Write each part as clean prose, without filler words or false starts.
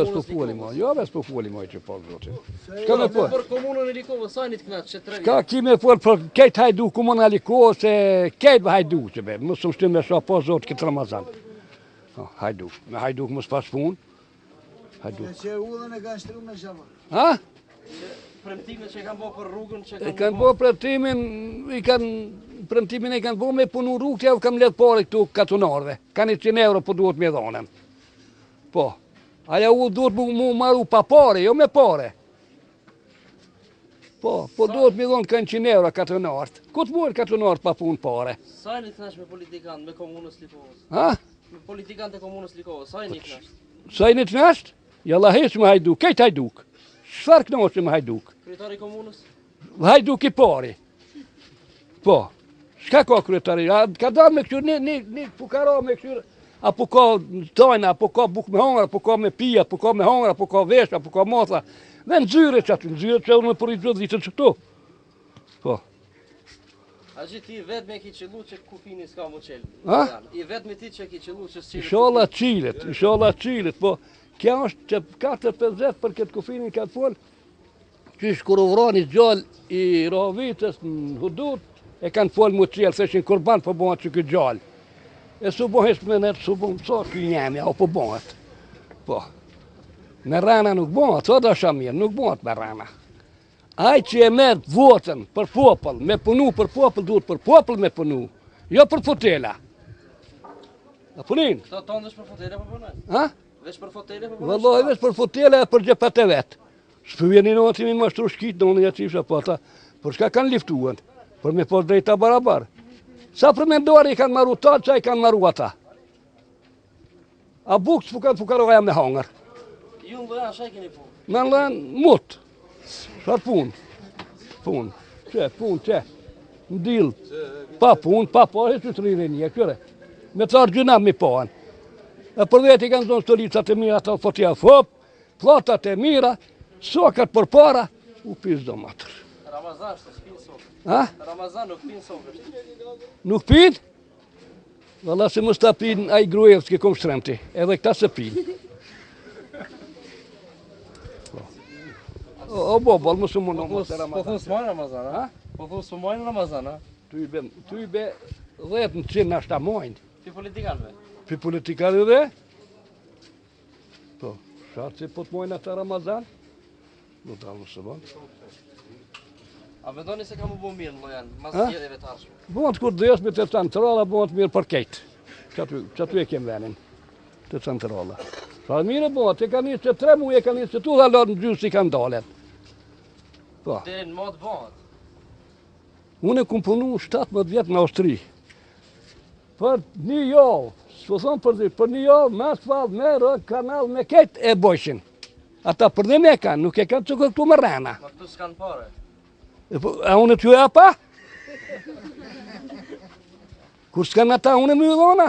s'po foli mo. Jo, s'po foli mo që po zotin. Shka me fol? Për komunën e Likovës, sa një të knaqë që 3 vjetë? Shka ki me fol për kejt hajdu komunën e Likovës, se kejt hajdu që be. Mësë shtim me shra po zotë këtë Ramazan. Hajdu. Me hajdu mësë pas pun. Hajdu. Që ullën e kanë shtru me shabë. Ha? Premtime që e kanë bo për rrugën që E kanë bo premtimin, premtimin e kanë bo me punu rrugë, që kam letë pare këtu katunarve. Kanë 100 euro po duhet me dhonen. Po. Aja u duhet mu maru pa pare, jo me pare. Po duhet me dhonë kanë 100 euro katunart. Këtë mujnë katunart pa pun pare? Sa e një të knash me politikanë, me komunës Likovës? Ha? Me politikanë të komunës Likovës, sa e një të knash? Sa e një të knash? Jalla heq me hajduk, kejt hajduk. Shfar knashe me hajduk? Kryetari i komunës? Hajduk i pari. Po. Shka ka kryetari? Ka dalë me këqyr një pukara me këqyr, apo ka tajna, apo ka buk me hangra, apo ka me pia, apo ka me hangra, apo ka vesh, apo ka matha. Dhe nëzyre që aty, nëzyre që unë me përri gjithë ditën që këtu. Po. A që ti vetë me ki qëllu që kufini s'ka mu qelë? Ha? I vetë me ti që ki qëllu që s'qilë? Inshallah qilet, po. Kja është që 4-50 për këtë kufinin ka të folë, që ishë kur uvrani gjallë i Rahavicës në Hudut, e kanë folë mu qelë, se ishin kurban për bëhat që këtë gjallë. E su bëhes me nërë, su bëhem co këj njemi, o për bëhat. Po. Me rana nuk bëhat, o da shamirë, nuk bëhat me rana. Aj që e merë votën për popël, me punu për popël, duhet për popël me punu, jo për fotela. A punin? Këto tonë dhe për fotele për përnën? Ha? Vesh për fotele për përnën? Vëlloj, vesh për fotele e për gjepet e vetë. Shpëvjeni në atimin ma shtru shkit, në unë një qifësha po ata, për shka kanë liftuën, për me po drejta barabar. Sa për mendori i kanë maru ta, qa i kanë maru ata. A bukës për kanë fukaroja me hangër. Ju në lojan, shaj keni punë? Në lën, mut. Shar pun. Pun. Që. Në dilë. Pa pun, pa pare, që të rrinë një, këre. Me të arë gjuna me paën. E për veti kanë zonë stolicat e mira, ta fotja fop, platat e mira, sokat për para, u pizë do matër. Ramazan shtë s'pinë sokë. Ha? Ramazan nuk pinë sokë është. Nuk pinë? Valla se mës ta pinë a i Gruevski kom shtremti, edhe këta se pinë. O bobol, mësë më në mësë Ramazan. Po thunë s'mojnë Ramazan, ha? Po thunë s'mojnë Ramazan, ha? Tu i be 10% në ashta mojnë. Ti politikanëve? Pi politikanë dhe? Po, shatë që po të mojnë ata Ramazan? Në dalë nësë banë. A vendoni se ka mu bo mirë në lojan, mas tjereve të arshme? Bëhet kur dhejës me të centrala, bëhet mirë për kejtë. Që atu e kem venin, të centrala. Sa mire bëhet, e ka njës që 3 muje, e ka njës që tu dhe lërë në gjysë i kanë dalet. Po. Dere në modë bëhet? Unë e kum punu 17 vjetë në Austri. Për një javë, s'po thonë për një javë, me asfalt, me rëk, kanal, me ketë e bojshin. Ata për dhe me kanë, nuk e kanë që këtu më rena. Ma këtu s'kanë pare? A unë t'ju e apa? Kur s'kanë ata, unë e më ju dhona?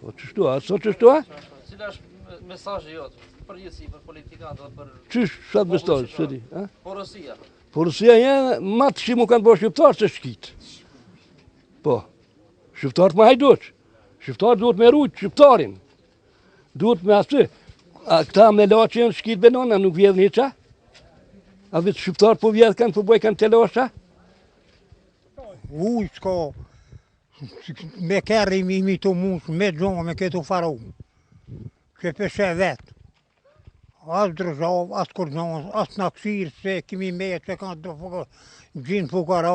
O qështu a, Cila është mesajë jotë, për gjithësi, për politikanë dhe për... Qysh, sa të bestojë, së di? Porësia. Porësia jenë, matë që mu kanë bërë shqiptarë se shkitë. Po, shqiptarët më hajduq. Shqiptarët duhet me rujtë shqiptarin. Duhet me asë. A këta me la që jenë shkitë benona, nuk vjedhë një qa? A vetë shqiptarët po vjedhë kanë, po boj kanë të lasha? Uj, s'ka. Me kërri mi të musë, me gjonë, me këtu faru. Që peshe vetë. As drëzov, as kërgjohës, as në kësirë, se kimi me që kanë të gjinë fukara.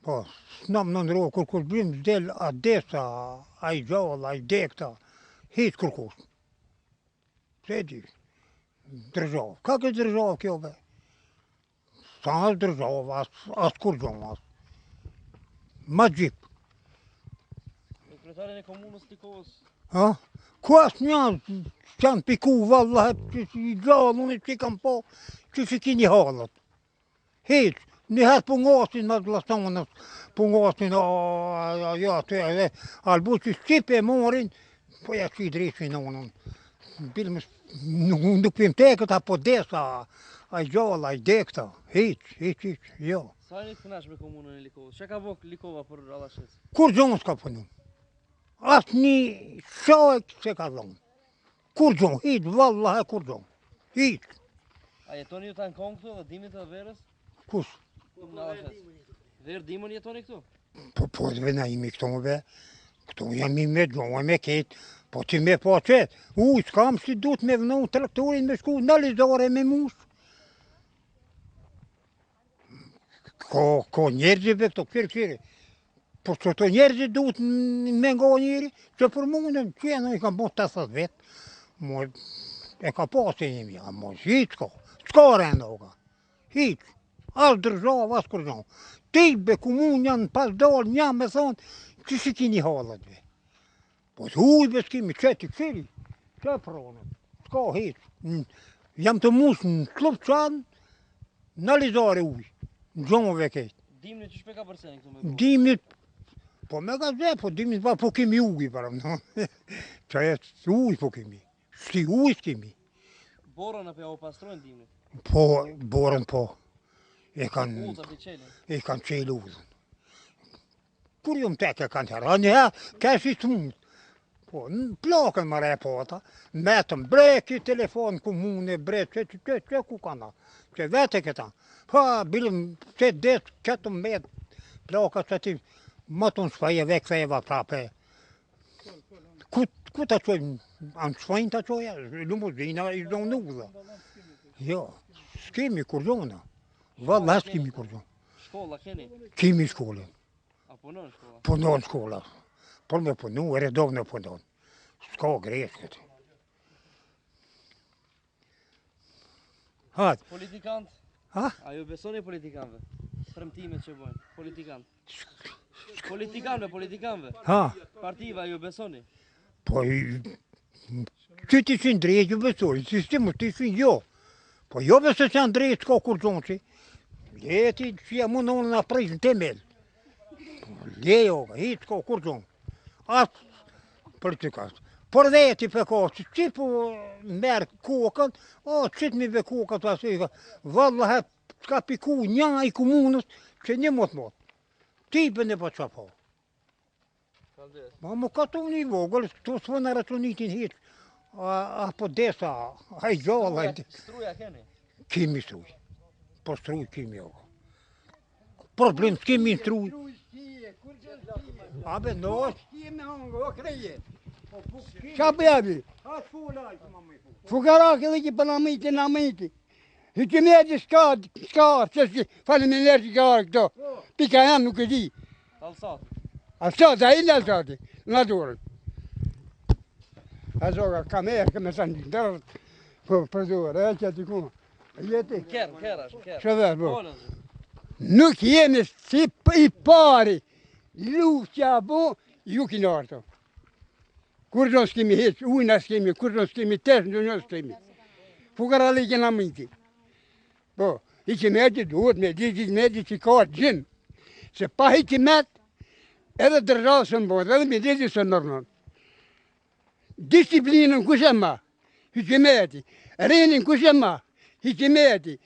Po, s'nam në ndrohë, kërkus brim s'del a desa, a i gjallë, a i dekta, hitë kërkus. Se di, drëzov. Ka këtë drëzov kjo be? Sa as drëzov, as kërgjohës. Ma gjip. Kryetarin e komunës Likovës? Ha? Ku asë një kanë piku vallahet, që i gjallë, unë që i kam po, që që ki një halët. Hitë, njëherë pungosin me glasonës, pungosin, ja, të e, albu që shqipe e morin, po ja që i drishin në unë. Nuk pim teket, apo desa, a i gjallë, a i dekta, hitë, jo. Sa një të kënash me komunën e Likovës? Që ka bo Likova për Alashec? Kur gjonë s'ka punu? Asë një shajk se ka dhonë. Kur gjonë, hitë, vallahe kur gjonë. Hitë. A jetoni ju ta në kongë këtu dhe dimit dhe verës? Kus? Verë dimën jetoni këtu? Po dhe na imi këto më be. Këto jam i me gjonë, me ketë. Po ti me po qëtë. S'kam si du të me vënu traktorin me shku në lizore me mushë. Ko njerëzive këto kërë. Po që të njerëzit duhet me nga njëri, që për mundën, që e në i kam bo 80 vetë, e ka pasë e një mja, mos hitë s'ka, s'ka renda o ka, hitë, asë dërgjavë, asë kërgjavë. Tibe, komunë janë pas dalë, një me thonë, që si kini halët ve. Po të ujbe s'kimi, që t'i kësiri, që pronët, s'ka hitë. Jam të musë në klub qanë, në lizare ujë, në gjomëve kejtë. Dimni që shpe ka përseni këtu me kohë? Dimnit, po me ka dhe, po dimnit po kemi ujë, para më në. Që e ujë po kemi, shti ujë s'kemi. Borën e pe o pastrojnë dimni? Po, borën po, e kanë Ullëta për qelin? qelë udhën. Kur ju më teke kanë të rënë, ja, kesh i të mundë. Po, në plakën më re po ata, metëm breki, telefon, komune, brek, që ku kanë, që vete këta. Pa, bilëm, që detë, qëtë metë, plaka që ti, më të në shfaje, vek fejeva prape. Ku të qojnë, anë shfajnë të qoja, lumuzina, i zonë udhë. Jo, s'kemi kur zonë, valla s'kemi kur zonë. Shkolla keni? Kemi shkollën. A punon shkolla? Punon shkolla. Por me punu, redovno punon. S'ka gresh këtë. Hatë. Politikantë? Ha? A ju besoni politikanëve? Premtimet që bojnë? Politikanë? Politikanëve? Ha? Partiva ju besoni? Po, që ti që ndrejt ju besoj, sistemu ti që jo. Po jo besoj që ndrejt s'ka kur gjonë që. Leti që jam unë në prejsh në temel. Lejo, hitë s'ka kur gjonë. Atë politikanë. Por veti për ka, që po merë kokën, qëtë mi be kokën të asë, vallahe s'ka piku një i komunës që një motë. Tipën e po që po. Ma më ka të një vogël, të s'vë në ratonitin hitë, a po desa, a i gjallë, Struja keni? Kimi struj, po struj kimi jo. Problem s'kemi struj. Abe nosh, kimi hangë, o kreje. Qa bëjavi? Atë fulaj, mamaj. Fukarak edhe që për namiti. Hykimeti s'ka arë, që si faleminderit që ka arë këto. Pika jam nuk e di. Alsat? Alsat, a i në alsati, në dorën. A zoga kamerë, këme sa një ndërët, për dorë, e që ati kuma. Jeti, Kerash. që dhe, bo. Polën. Nuk jemi si i pari, luft që a bo, ju kina arë. Kur do s'kemi heq, ujna s'kemi, kur do s'kemi tesh, në s'kemi. Fukarali që në miti. Po, i që meti duhet me di që ka gjimë. Se pa i që met, edhe dërgjavë së mbojt, edhe me di së nërnon. Disciplinën kushe ma, i që meti. Renin kushe ma, i që meti.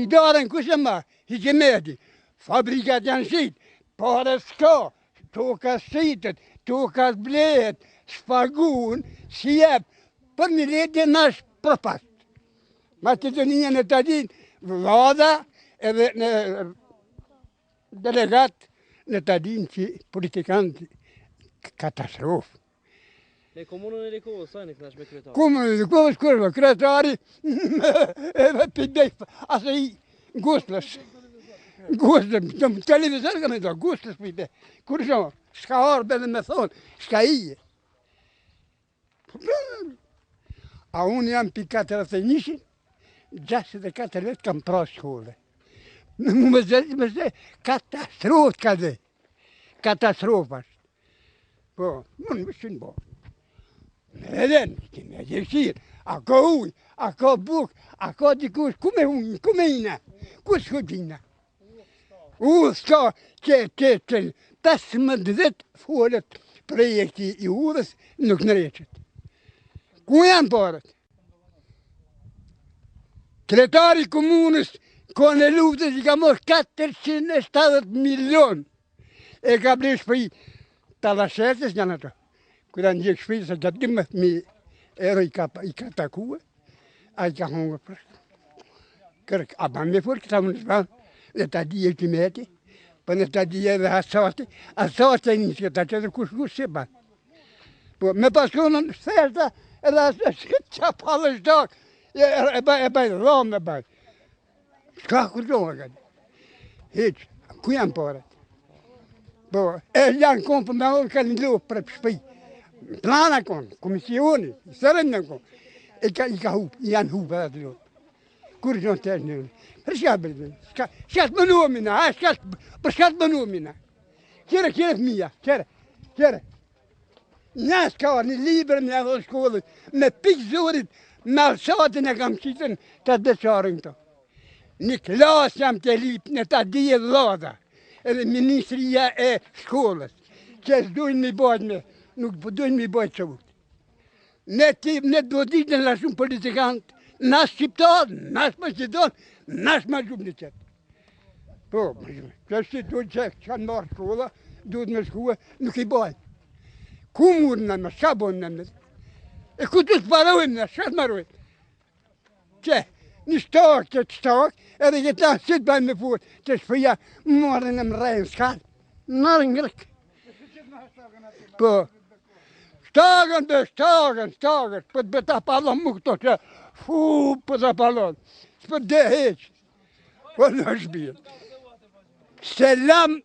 Idaren kushe ma, i që meti. Fabrikat janë shqitë, pare s'ka, toka shqitët, toka blehet, shpagun, si jep, për një letje nash përpast. Ma të të një në të din, vlada edhe në delegat në të din që politikantë katastrofë. Ne komunën e Rikovës, sajnë kënash me kretarë? Komunën e Rikovës, kërëve, kretari, edhe pëjdej, asë i guslës. Guslës, në televizor ka me do, guslës pëjdej. Kur shumë, shka arbe dhe me thonë, shka ije. A unë jam për 41, 64 vetë kam pra shkolle. Më zë, katastrofë ka dhe. Katastrofë ashtë. Po, unë më shënë bo. Edhe në kime gjeshirë, a ka ujë, a ka bukë, a ka dikush, ku me ujë, ku me ina, ku s'hudina. S'ka që 15 folët projekti i udhës nuk në reqët. Ku janë parët? Kretari komunës, ka në luftës i ka mos 470 milion. E ka blesh për i Talashetis janë ato. Kur janë gjekë shpejtë se gjatë 12.000 euro i ka takue, a i ka hongë për. Kërk, a ban me fërë këta më nësë dhe ta di e kimeti, për në ta di e dhe asati e njësë këta që dhe kush se ban. Po, me paskonën shtheshta, edhe shkët qa palë shdok, e baj rromë e baj. Shka kërgjojnë këtë. Heq, ku janë përët? Po, e janë konë për me orë ka një lupë për shpëj. Plana konë, komisioni, sërën në konë. I ka hupë, janë hupë edhe të lupë. Kur që të në në. Për shka bërë, shka të mënu mina, për shka të mënu mina. Kjere fëmija, kjere. Një s'ka një liber në edhe shkollët, me pikë zurit, me alsatin e kam qitën të deqarën këto. Një klasë jam të lipë në ta dije dhada, edhe ministria e shkollës, që s'dojnë mi bajt me, nuk dojnë mi bajt që vëtë. Ne do ditë në lashun politikantë, nash shqiptarë, nash Macedon, nash ma gjumë në qëtë. Po, kështë do që kanë marrë shkolla, do të me shkuë, nuk i bajt. Ku murë në me, shka bonë në me? E ku të s'parojmë në, shka të marojmë? Që? Një shtakë, edhe këtë anë si të bëjmë me furë, që shpëja marrën e më rejnë s'kanë, marrën ngërëk. Po, shtakën, për të bëta palon mu këto që, për të palon, për dhe heqë, për në shbirë. Selam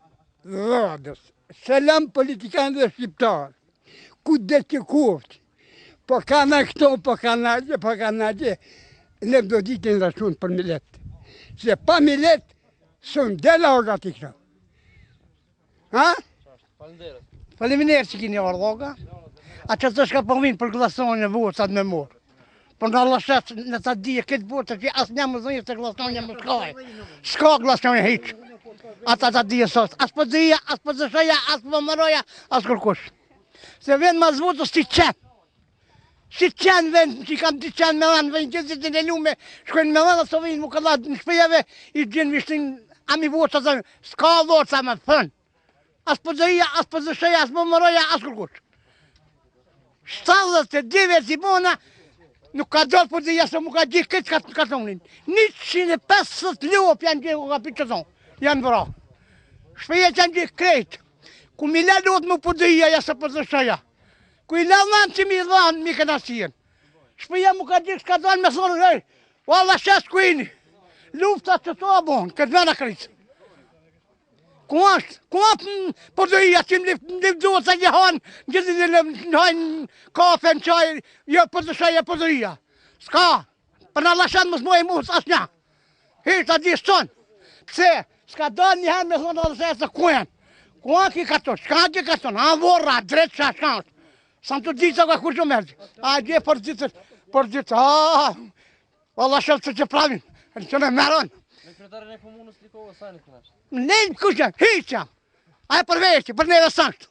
dhadës, selam politikanë dhe shqiptarë, ku dhe që koftë, po kanë këto, po kanë agje, ne do ditë në rashun për millet. Se pa millet, sënë dhe logat i këto. Ha? Faleminderit që kini orë loga. A që të shka përmin për glasonin e votës me morë. Për në lashet në të dhije këtë votë që asë një më dhënjë të glasonin më shkaj. Shka glasonin heqë. Ata të dhije sot. Asë për dhije, asë për dëshaja, asë për mëroja, asë kërkush. Se vend ma zvotës ti qenë. Si qenë vend, që kam të qenë me lanë, vend gjithë të në lume, shkojnë me lanë, së vejnë më këllat në shpejeve, i gjenë vishtin, ami votë, s'ka votë, sa me thënë. Asë për dhëja, asë për dëshëja, asë për mëroja, asë kërkush. 72 vjetë si bona, nuk ka dorë për dhëja, se mu ka gjithë këtë katonin. 150 lopë janë gjithë, ka pitë qëton, janë vëra. Shpejet janë gjithë krejtë, ku mi le duhet më për dhëja, jasë për dëshëja. Ku i lavnan që mi dhanë, mi këna sien. Shpëja mu ka gjithë s'ka dhanë me thonë, hej, valla shes kujni, lufta që to abonë, këtë vena kritë. Ku ashtë për dhëja që më lifdohet se një hanë, gjithë në hajnë kafe në qaj, jo për dëshaja për dhëja. S'ka, për në lashan më s'moj mu s'as një. Hej, ta di s'ton. Pse, s'ka dhanë një hanë me thonë dhe se se kuen. Ku anë ki katon, s'ka ki katon, anë vorra, dretë që ashtë. Sa të ditë ka kur që mërgjë. A gje për ditë, valla shëllë që pravin, që në meron. Në kryetarën e komunës Likovë, sa në kënash? Në kushë, hiqë, a e përveqë, për neve sanktë.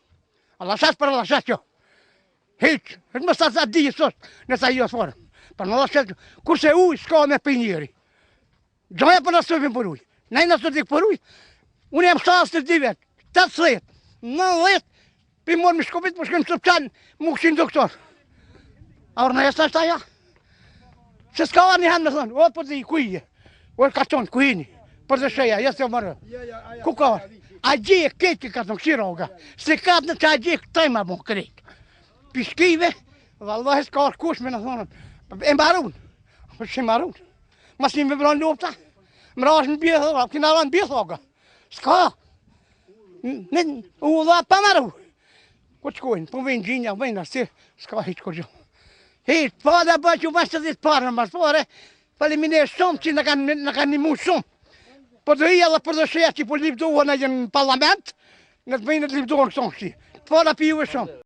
Allah shasë për Allah shasë jo. Hiqë, është më sa të di sot, në sa jo sforë. Për në Allah shasë, kurse ujë s'ka me për njëri. Gjoja për nësëvim për ujë. Nej nësë dik për ujë. Unë jam 62 vetë, 80, 90, për morë më shkopit, më shkëm së pëqanë, më këshin doktor. A orë në jesë ashtë aja? Se s'ka arë një hanë me thonë, o për dhe i kujje, o ka qonë, kujini, për dhe shëja, jesë e mërë. Ku ka arë? A gjë këtë ka thonë, këshirë oga, se ka të në që a gjë këtë ma bon kretë. Pishkive, vallahi s'ka arë kush me në thonë, e mbarun, që mbarun. Mas një me vranë lopta, më rashë në bjethë, këna ranë bjethë oga. S'ka, u dha pa maru. Ku të shkojnë, po vejnë gjinja, vejnë asë, s'ka hitë kur gjo. Hitë, pa dhe bëjë që vashtë të ditë parë në maspore, faleminderit shumë që në kanë një mu shumë. Po dhe i edhe për dhe shëja që po lipdohë në parlament, në të vejnë të lipdohë në këtonë shti. Pa dhe pi juve shumë.